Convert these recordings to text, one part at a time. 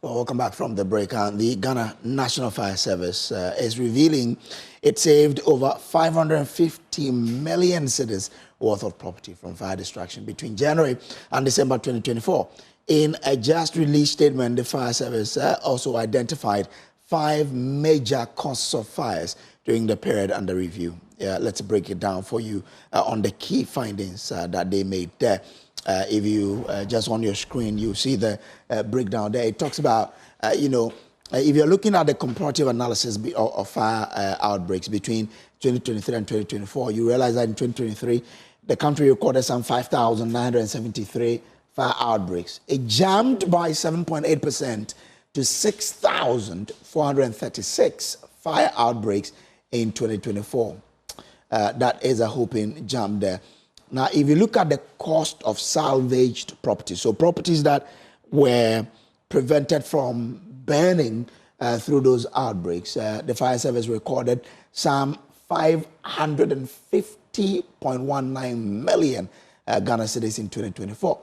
Well, welcome back from the break. The Ghana National Fire Service is revealing it saved over 550 million cedis worth of property from fire destruction between January and December 2024. In a just released statement, the fire service also identified 5 major causes of fires during the period under review. Let's break it down for you on the key findings that they made there. If you just on your screen, you see the breakdown there. It talks about, if you're looking at the comparative analysis of fire outbreaks between 2023 and 2024, you realize that in 2023, the country recorded some 5,973 fire outbreaks. It jumped by 7.8% to 6,436 fire outbreaks in 2024. That is a whopping jump there. Now, if you look at the cost of salvaged properties, so properties that were prevented from burning through those outbreaks, the fire service recorded some 550.19 million Ghana cedis in 2024.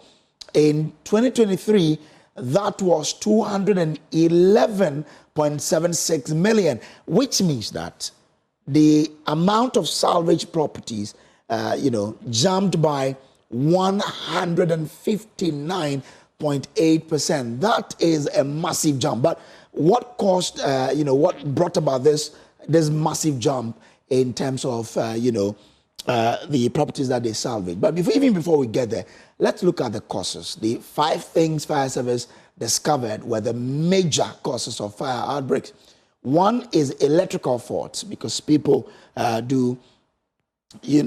In 2023, that was 211.76 million, which means that the amount of salvaged properties jumped by 159.8%. That is a massive jump. But what caused, what brought about this massive jump in terms of, the properties that they salvaged? But even before we get there, let's look at the causes. The 5 things fire service discovered were the major causes of fire outbreaks. One is electrical faults, because people do the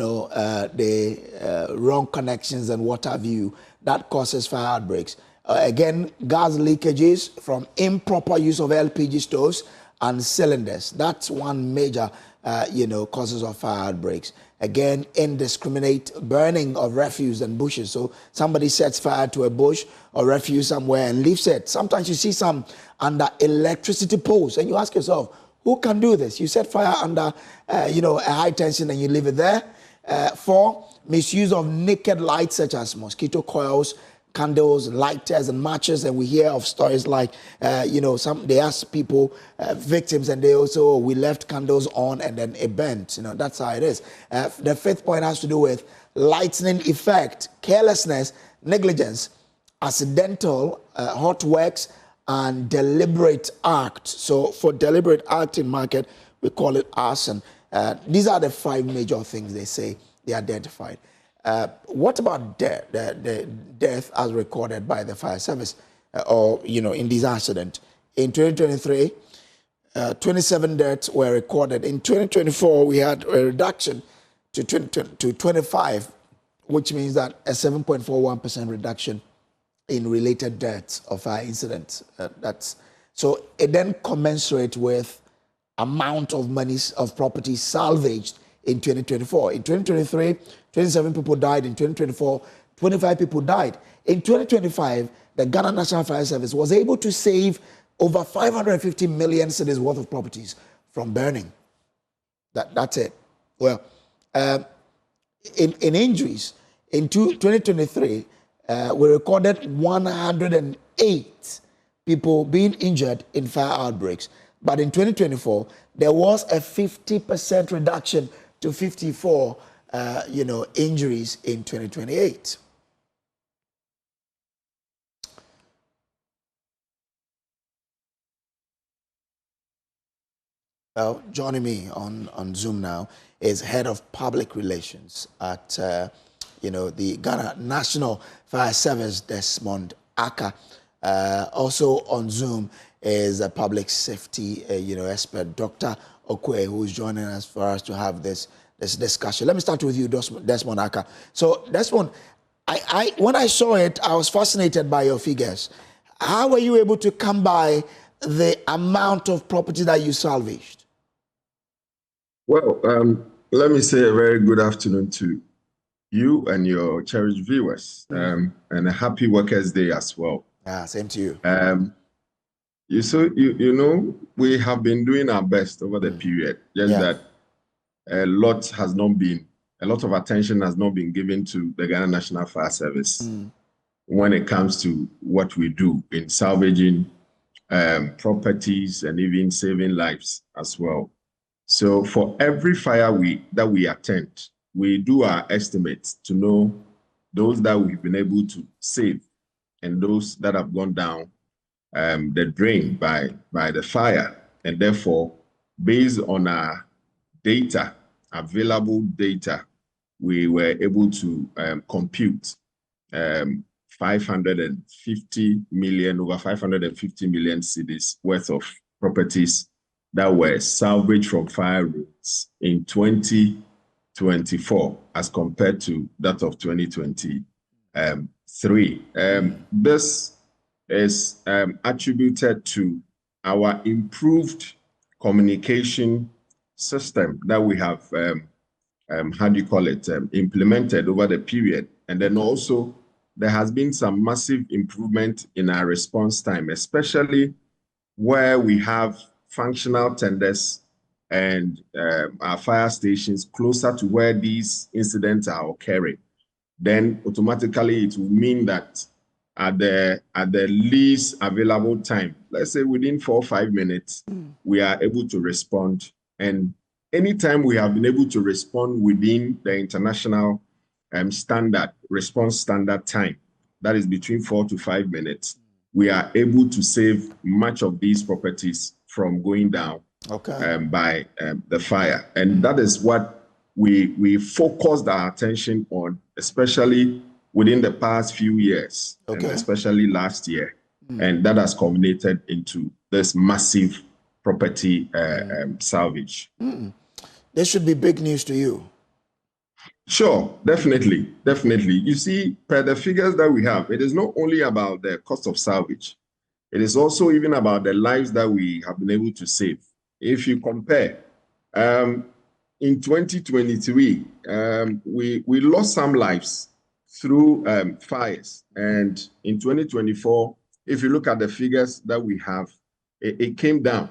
wrong connections and what have you. That causes fire outbreaks. Again, gas leakages from improper use of LPG stoves and cylinders. That's one major, causes of fire outbreaks. Again, indiscriminate burning of refuse and bushes. So somebody sets fire to a bush or refuse somewhere and leaves it. Sometimes you see some under electricity poles, and you ask yourself, who can do this? You set fire under, a high tension and you leave it there. 4, misuse of naked lights such as mosquito coils, candles, lighters, and matches. And we hear of stories like, they ask people, victims, and they also, we left candles on and then it burnt. That's how it is. The 5th point has to do with lightning effect, carelessness, negligence, accidental, hot works, and deliberate act. So for deliberate act in market, we call it arson. These are the 5 major things they say they identified. What about death? The death as recorded by the fire service, in this accident? In 2023, 27 deaths were recorded. In 2024, we had a reduction to 25, which means that a 7.41% reduction in related deaths of fire incidents. So it then commensurate with amount of monies of property salvaged in 2024. In 2023, 27 people died. In 2024, 25 people died. In 2025, the Ghana National Fire Service was able to save over 550 million cedis worth of properties from burning. That's it. Well, in injuries, in 2023, we recorded 108 people being injured in fire outbreaks. But in 2024, there was a 50% reduction to 54, injuries in 2028. Well, joining me on Zoom now is Head of Public Relations at, the Ghana National Fire Service, Desmond Aka. Also on Zoom is a public safety, expert, Dr. Okwe, who is joining us for us to have this discussion. Let me start with you, Desmond Aka. So, Desmond, when I saw it, I was fascinated by your figures. How were you able to come by the amount of property that you salvaged? Well, let me say a very good afternoon to you and your cherished viewers, and a happy Workers' Day as well. Same to you. We have been doing our best over the period, that a lot of attention has not been given to the Ghana National Fire Service when it comes to what we do in salvaging properties and even saving lives as well. So for every fire that we attend, we do our estimates to know those that we've been able to save and those that have gone down the drain by the fire. And therefore, based on our data, available data, we were able to compute 550 million, over 550 million cedis worth of properties that were salvaged from fire routes in 2024 as compared to that of 2023. This is attributed to our improved communication system that we have, implemented over the period. And then also there has been some massive improvement in our response time, especially where we have functional tenders and our fire stations closer to where these incidents are occurring. Then automatically it will mean that at the least available time, let's say within 4 or 5 minutes, we are able to respond. And anytime we have been able to respond within the international response standard time, that is between 4 to 5 minutes, we are able to save much of these properties from going down by the fire. And that is what we focused our attention on, especially within the past few years, and especially last year. And that has culminated into this massive property salvage. This should be big news to you. Sure, definitely. You see, per the figures that we have, it is not only about the cost of salvage. It is also even about the lives that we have been able to save. If you compare, in 2023, we lost some lives through fires. And in 2024, if you look at the figures that we have, it came down.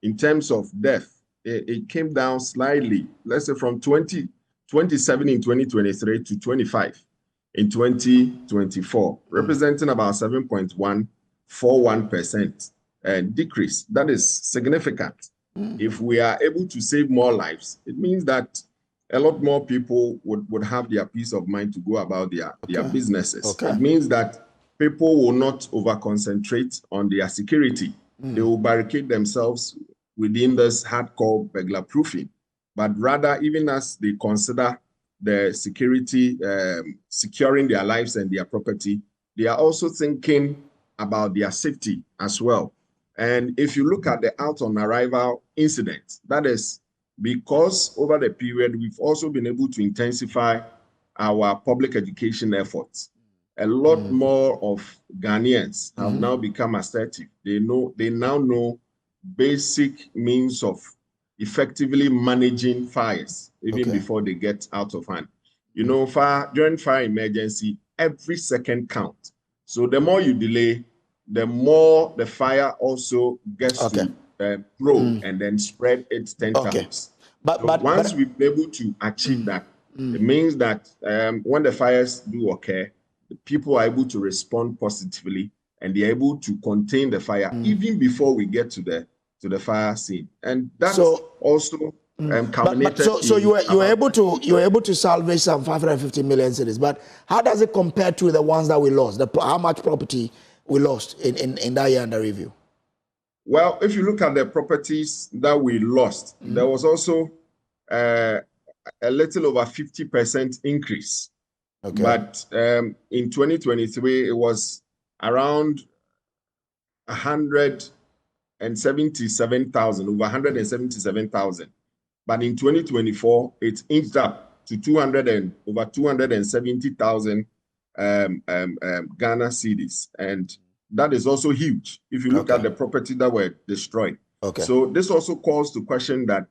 In terms of death, it came down slightly, let's say from 27 in 2023 to 25 in 2024, representing about 7.141% decrease. That is significant. If we are able to save more lives, it means that a lot more people would have their peace of mind to go about their businesses. It means that people will not over-concentrate on their security. They will barricade themselves within this hardcore burglar proofing. But rather, even as they consider the security, securing their lives and their property, they are also thinking about their safety as well. And if you look at the out on arrival incident, that is because over the period, we've also been able to intensify our public education efforts. A lot more of Ghanaians have now become assertive. They now know basic means of effectively managing fires even before they get out of hand. You know, during fire emergency, every second counts. So the more you delay, the more the fire also gets to grow and then spread its tentacles. But once we've been able to achieve that, it means that when the fires do occur, the people are able to respond positively and they're able to contain the fire even before we get to the fire scene. And that's also culminated. So you were able to salvage some 550 million cedis. But how does it compare to the ones that we lost? How much property we lost in that year under review? Well, if you look at the properties that we lost, there was also a little over 50% increase. But in 2023, it was around 177,000, over 177,000. But in 2024, it inched up to over 270,000 Ghana cedis. And that is also huge if you look at the property that were destroyed. So this also calls to question that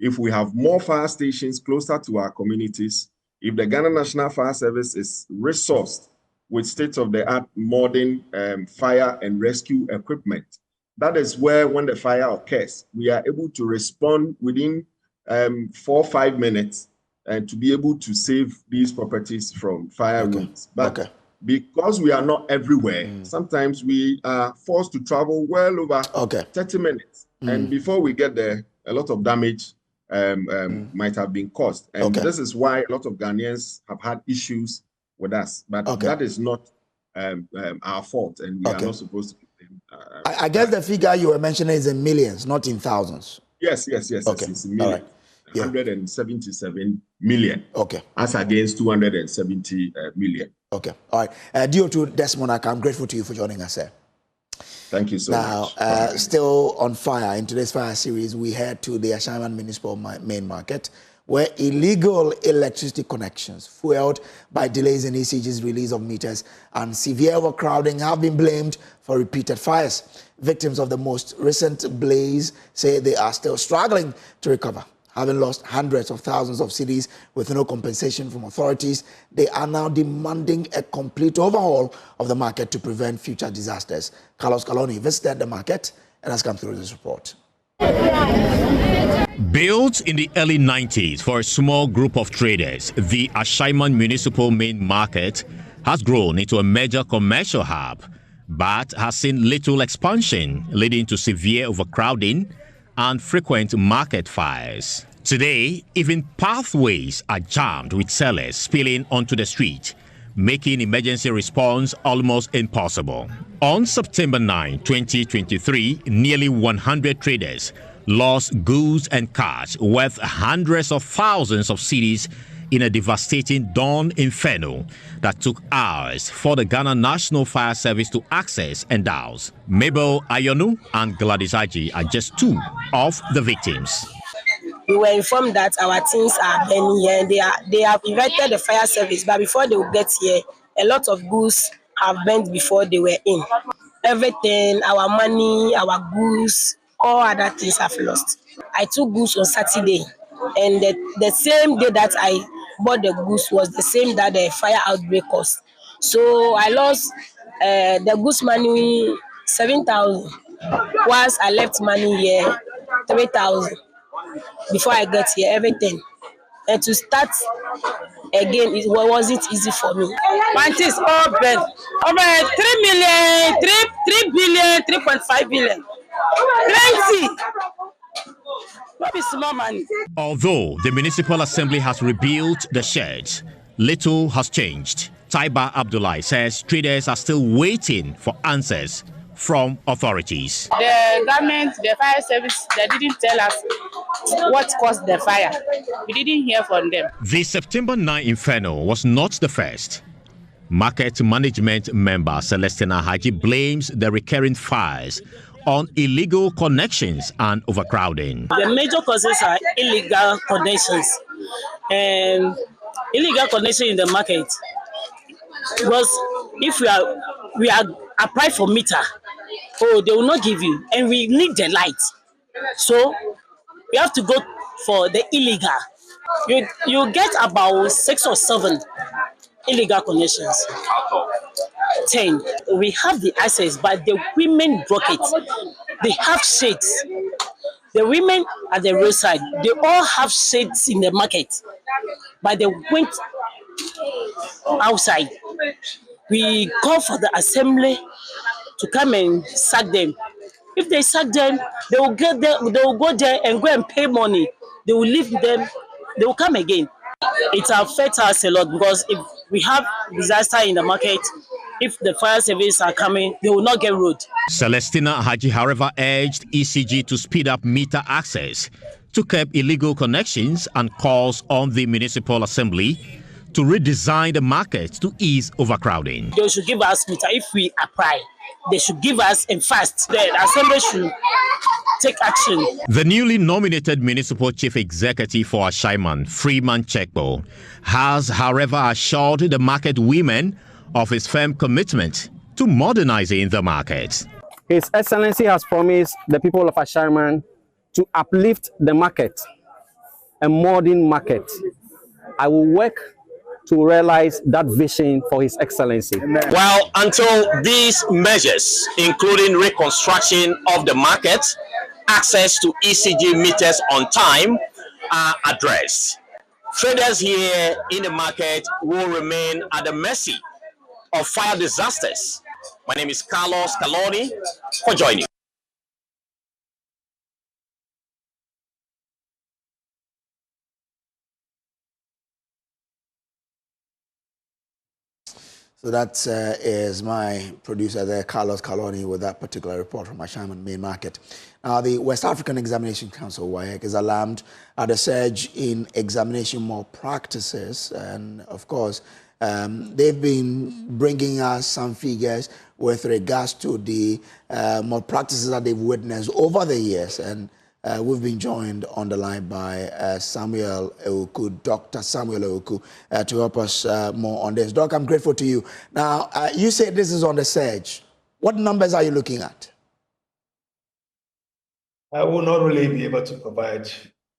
if we have more fire stations closer to our communities, if the Ghana National Fire Service is resourced with state-of-the-art modern fire and rescue equipment, that is where when the fire occurs, we are able to respond within 4 or 5 minutes and to be able to save these properties from fire wounds. But because we are not everywhere, sometimes we are forced to travel well over 30 minutes. And before we get there, a lot of damage might have been caused. And this is why a lot of Ghanaians have had issues with us. But that is not our fault, and we are not supposed to. I guess the figure you were mentioning is in millions, not in thousands. Yes. It's in millions. All right. 177 million. As against 270 million. All right. Due to Desmond, I'm grateful to you for joining us, sir. Thank you so much. Now, still on fire, in today's fire series, we head to the Ashaiman Municipal Main Market, where illegal electricity connections, fueled by delays in ECG's release of meters and severe overcrowding, have been blamed for repeated fires. Victims of the most recent blaze say they are still struggling to recover. Having lost hundreds of thousands of cedis with no compensation from authorities, they are now demanding a complete overhaul of the market to prevent future disasters. Carlos Caloni visited the market and has come through this report. Built in the early 90s for a small group of traders, the Ashaiman Municipal Main Market has grown into a major commercial hub, but has seen little expansion, leading to severe overcrowding and frequent market fires. Today, even pathways are jammed with sellers spilling onto the street, making emergency response almost impossible. On September 9, 2023, nearly 100 traders lost goods and cars worth hundreds of thousands of cedis in a devastating dawn inferno that took hours for the Ghana National Fire Service to access and douse. Mabel Ayonu and Gladys Aji are just two of the victims. We were informed that our teams are burning here, and they have invited the fire service, but before they will get here, a lot of goods have burned before they were in. Everything, our money, our goods, all other things have lost. I took goods on Saturday, and the same day that I bought the goods was the same that the fire outbreak caused. So I lost the goods money 7,000. Once I left money here, 3,000. Before I get here, everything. And to start again, it wasn't easy for me. My things all burned. Over 3 million, 3 billion, 3.5 billion. Plenty. Not be small money. Although the Municipal Assembly has rebuilt the sheds, little has changed. Taiba Abdullahi says traders are still waiting for answers from authorities. The government, the fire service, they didn't tell us what caused the fire. We didn't hear from them. The September 9 inferno was not the first. Market management member Celestina Haji blames the recurring fires on illegal connections and overcrowding. The major causes are illegal connections and illegal connection in the market. Because if we are apply for meter, they will not give you, and we need the light. So we have to go for the illegal. You get about 6 or 7 illegal connections. 10. We have the access, but the women broke it. They have shades. The women at the roadside, they all have shades in the market, but they went outside. We call for the assembly to come and sack them. If they sack them, they will get there, they will go there and go and pay money. They will leave them, they will come again. It affects us a lot because if we have disaster in the market, if the fire service are coming, they will not get road. Celestina Haji, however, urged ECG to speed up meter access to curb illegal connections and calls on the Municipal Assembly to redesign the market to ease overcrowding. They should give us meter if we apply. They should give us and fast. The Assembly should take action. The newly nominated Municipal Chief Executive for Ashaiman, Freeman Chekbo, has, however, assured the market women of his firm commitment to modernizing the market. His Excellency has promised the people of Ashaiman to uplift the market, a modern market. I will work to realize that vision for His Excellency. Well, until these measures, including reconstruction of the market, access to ECG meters on time, are addressed, traders here in the market will remain at the mercy of fire disasters. My name is Carlos Caloni for joining. So that is my producer there, Carlos Caloni, with that particular report from Ashaiman Main Market. Now, the West African Examination Council, WAEC, is alarmed at a surge in examination malpractices. And, of course, they've been bringing us some figures with regards to the malpractices that they've witnessed over the years. And we've been joined on the line by Samuel Ewuku, Dr. Samuel Ewuku, to help us more on this. Doc, I'm grateful to you. Now, you said this is on the surge. What numbers are you looking at? I will not really be able to provide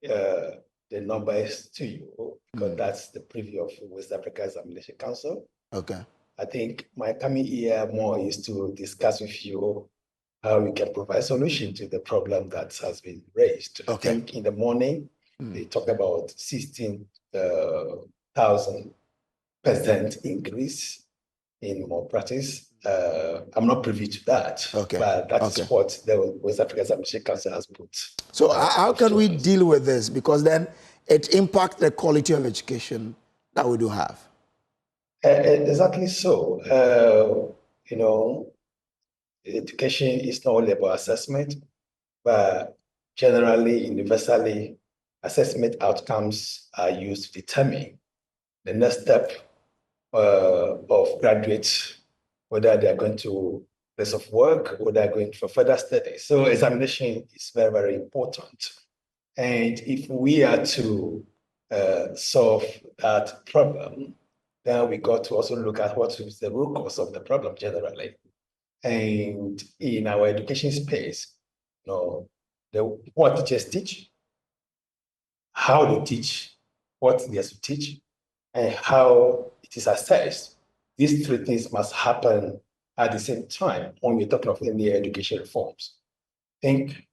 the numbers to you because that's the preview of West Africa Examination Council. Okay. I think my coming here more is to discuss with you how we can provide solution to the problem that has been raised. Okay. I think in the morning, they talked about 16,000% increase in malpractice. I'm not privy to that, but that's what the West African Examination Council has put. So how can we deal with this? Because then it impacts the quality of education that we do have. Exactly so. You know, education is not only about assessment, but generally, universally, assessment outcomes are used to determine the next step of graduates, whether they're going to place of work or they're going for further studies. So examination is very, very important. And if we are to solve that problem, then we got to also look at what is the root cause of the problem generally. And in our education space, you know, what teachers teach, how they teach, what they have to teach, and how it is assessed. These three things must happen at the same time when we're talking of any education reforms. I think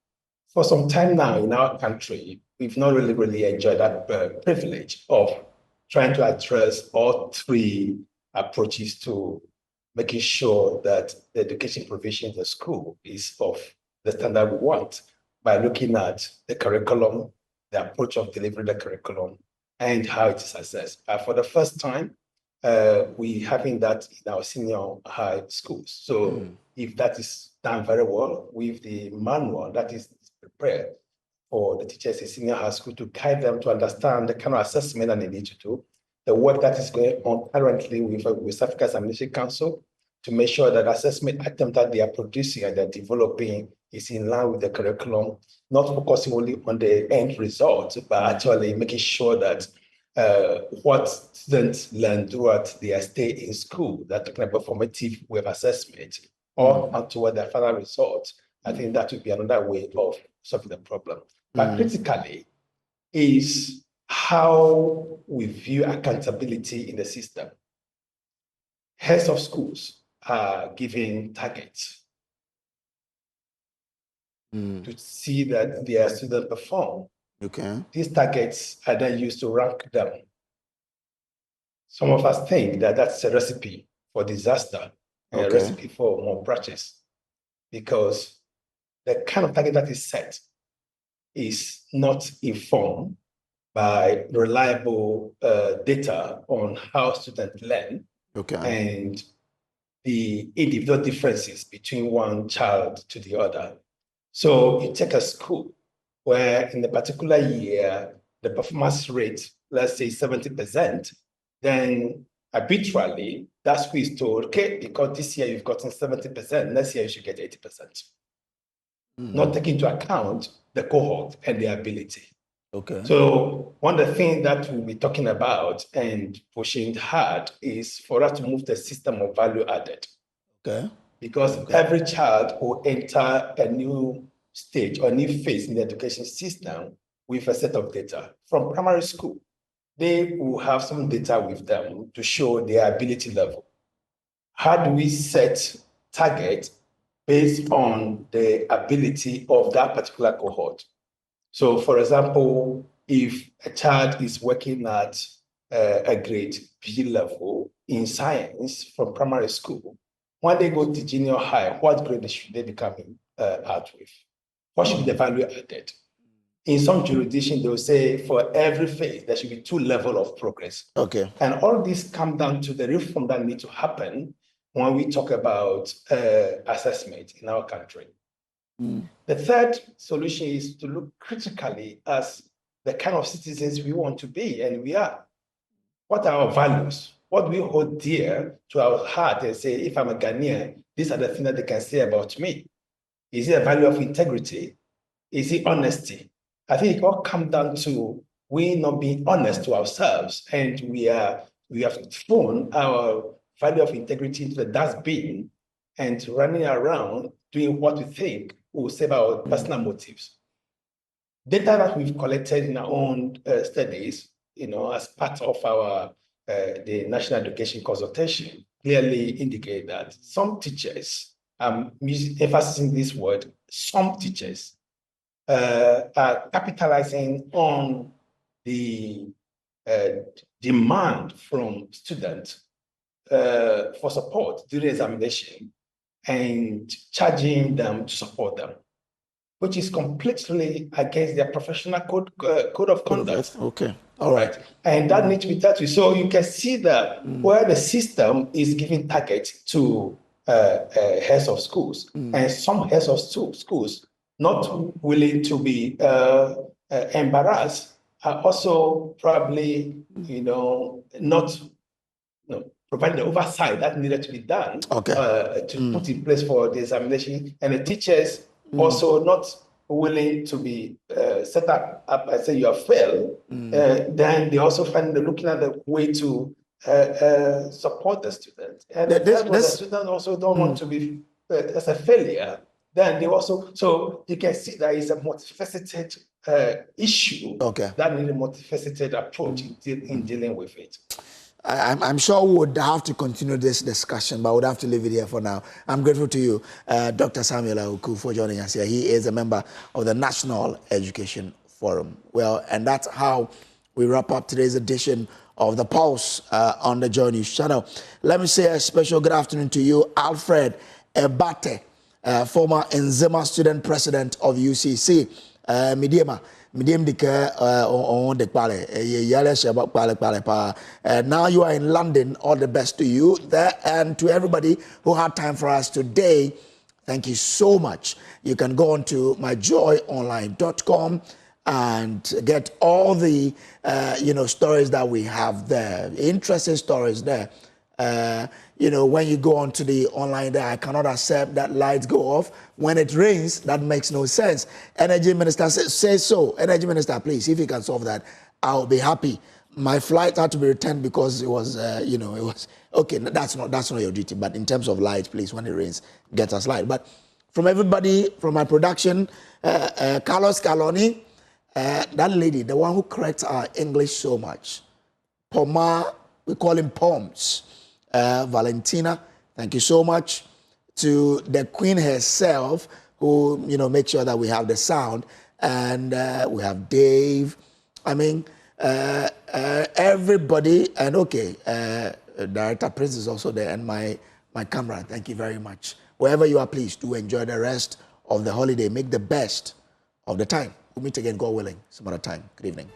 for some time now in our country, we've not really enjoyed that privilege of trying to address all three approaches to making sure that the education provision in the school is of the standard we want by looking at the curriculum, the approach of delivering the curriculum, and how it is assessed. For the first time, we're having that in our senior high schools. So if that is done very well with the manual that is prepared for the teachers in senior high school to guide them to understand the kind of assessment that they need to do, the work that is going on currently with West Africa Examination Council to make sure that assessment items that they are producing and they're developing is in line with the curriculum, not focusing only on the end result, but actually making sure that what students learn throughout their stay in school, that talking about formative way of assessment, or toward their final result. I think that would be another way of solving the problem. But critically is how we view accountability in the system. Heads of schools are given targets to see that their students perform. Okay. These targets are then used to rank them. Some of us think that that's a recipe for disaster and a recipe for malpractice, because the kind of target that is set is not informed by reliable data on how students learn and the individual differences between one child to the other. So you take a school where in a particular year, the performance rate, let's say 70%, then arbitrarily, that school is told, okay, because this year you've gotten 70%, next year you should get 80%. Not taking into account the cohort and their ability. Okay. So one of the things that we'll be talking about and pushing hard is for us to move the system of value added. Okay. Because every child will enter a new stage or a new phase in the education system with a set of data. From primary school, they will have some data with them to show their ability level. How do we set targets based on the ability of that particular cohort? So, for example, if a child is working at a grade PG level in science from primary school, when they go to junior high, what grade should they be coming out with? What should be the value added? In some jurisdictions, they will say for every phase, there should be 2 levels of progress. Okay. And all this come down to the reform that need to happen when we talk about assessment in our country. The third solution is to look critically as the kind of citizens we want to be, and we are. What are our values? What we hold dear to our heart and say, if I'm a Ghanaian, these are the things that they can say about me. Is it a value of integrity? Is it honesty? I think it all comes down to we not being honest to ourselves, and we have thrown our value of integrity into the dustbin and running around doing what we think will save our personal motives. Data that we've collected in our own studies, as part of our the National Education Consultation, clearly indicate that some teachers, emphasizing this word, some teachers are capitalizing on the demand from students for support during examination and charging them to support them, which is completely against their professional code of conduct. Okay, all right. And that needs to be dealt with. So you can see that where the system is giving target to heads of schools, and some heads of schools not willing to be embarrassed are also probably, not providing the oversight that needed to be done to put in place for the examination, and the teachers also not willing to be set up and say you have failed. Then they also looking at the way to support the student, and the student also don't want to be as a failure. Then they also, so you can see that it's a multifaceted issue that needs a multifaceted approach in dealing with it. I'm sure we would have to continue this discussion, but I would have to leave it here for now. I'm grateful to you, Dr. Samuel Awuku, for joining us here. He is a member of the National Education Forum. Well, and that's how we wrap up today's edition of The Pulse on the Joy News channel. Let me say a special good afternoon to you, Alfred Ebate, former Nzema student president of UCC. Now you are in London. All the best to you there, and to everybody who had time for us today. Thank you so much. You can go on to myjoyonline.com and get all the stories that we have there, interesting stories there. When you go onto the online there, I cannot accept that lights go off. When it rains, that makes no sense. Energy Minister says so. Energy Minister, please, if you can solve that, I'll be happy. My flight had to be returned because it was, it was, okay, that's not your duty. But in terms of light, please, when it rains, get us light. But from everybody, from my production, Carlos Caloni, that lady, the one who corrects our English so much, Poma, we call him Poms. Valentina, thank you so much. To the Queen herself, who make sure that we have the sound, and we have Dave. I mean, everybody, and Director Prince is also there, and my camera. Thank you very much. Wherever you are, please do enjoy the rest of the holiday. Make the best of the time. We'll meet again, God willing, some other time. Good evening.